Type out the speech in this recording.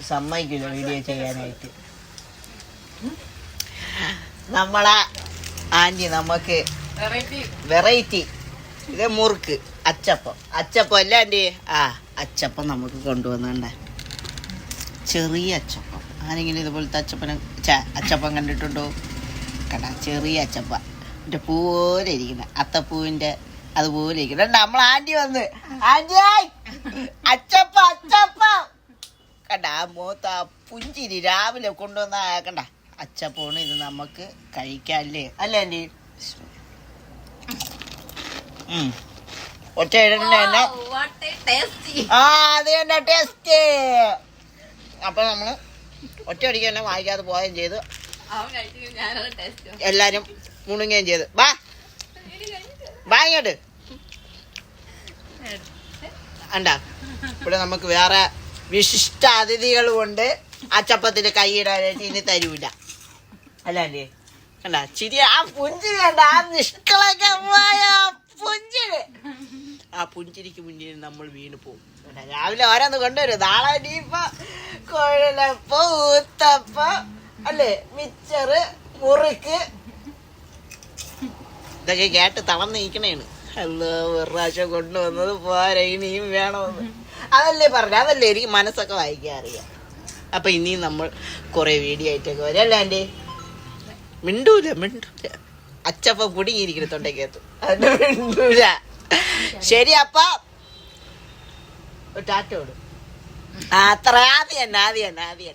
സമ്മതിക്കില്ല വീഡിയോ ചെയ്യാനായിട്ട്. നമ്മളെ ആന്റി നമുക്ക് വെറൈറ്റി ഇത് മുറുക്ക് അച്ചപ്പം അല്ല ആന്റി. അച്ചപ്പം നമുക്ക് കൊണ്ടുവന്നണ്ടേ, ചെറിയ അച്ചപ്പം. ആരെങ്കിലും ഇതുപോലത്തെ അച്ചപ്പം കണ്ടിട്ടുണ്ടോ? കണ്ട ചെറിയ അച്ചപ്പ എൻ്റെ പൂ പോലെ ഇരിക്കുന്ന അത്തപ്പൂവിൻ്റെ അതുപോലെ ഇരിക്കുന്ന. നമ്മൾ ആന്റി വന്ന് ആന്റിയായി അച്ചപ്പ കണ്ട ആ മൂത്ത പുഞ്ചിരി രാവിലെ കൊണ്ടുവന്ന കണ്ട അച്ചപ്പമാണ്. ഇത് നമുക്ക് കഴിക്കാല്ലേ അല്ലേ ആന്റി? ഒറ്റ ഇടന്നെ അത് തന്നെ ടേസ്റ്റ്. അപ്പൊ നമ്മള് ഒറ്റ അടിക്ക് തന്നെ വായിക്കാതെ പോവുകയും ചെയ്തു, എല്ലാരും മുണുങ്ങുകയും ചെയ്തു. ഇങ്ങോട്ട് അണ്ടാ. ഇവിടെ നമുക്ക് വേറെ വിശിഷ്ട അതിഥികളും ഉണ്ട്. അച്ചപ്പത്തിന് കൈയിടാനായിട്ട് ഇനി തരൂല അല്ലേ? കണ്ട ചിരി, ആ പുഞ്ചിരി കണ്ട, ആ നിഷ്കളൊക്കെ പോയ പുഞ്ചിരി. ആ പുഞ്ചിരിക്ക് മുന്നിൽ നമ്മൾ വീണ് പോകും. രാവിലെ ഓരോന്ന് കൊണ്ടുവരും. നാളെ ഇനിയിപ്പോ കുഴലപ്പം, ഊത്തപ്പം അല്ലേ, മിച്ചറ്, മുറുക്ക് ഇതൊക്കെ കേട്ട് തളർന്നിരിക്കണേണ്. അല്ലോ ഒരു പ്രാവശ്യം കൊണ്ടുവന്നത് പോരാ, ഇനിയും വേണമെന്ന് അതല്ലേ പറഞ്ഞു. അതല്ലേ എനിക്ക് മനസ്സൊക്കെ വായിക്കാൻ അറിയാം. അപ്പൊ ഇനിയും നമ്മൾ കുറെ വീഡിയോ ആയിട്ടൊക്കെ വരും അല്ലേ ആന്റി? മിണ്ടൂല അച്ചപ്പ കുടുങ്ങിയിരിക്കുന്നു തൊണ്ടക്കകത്ത്, അത് മിണ്ടൂല. ശരി, അപ്പൊ ടാറ്റോട് അത്ര ആദ്യം തന്നെ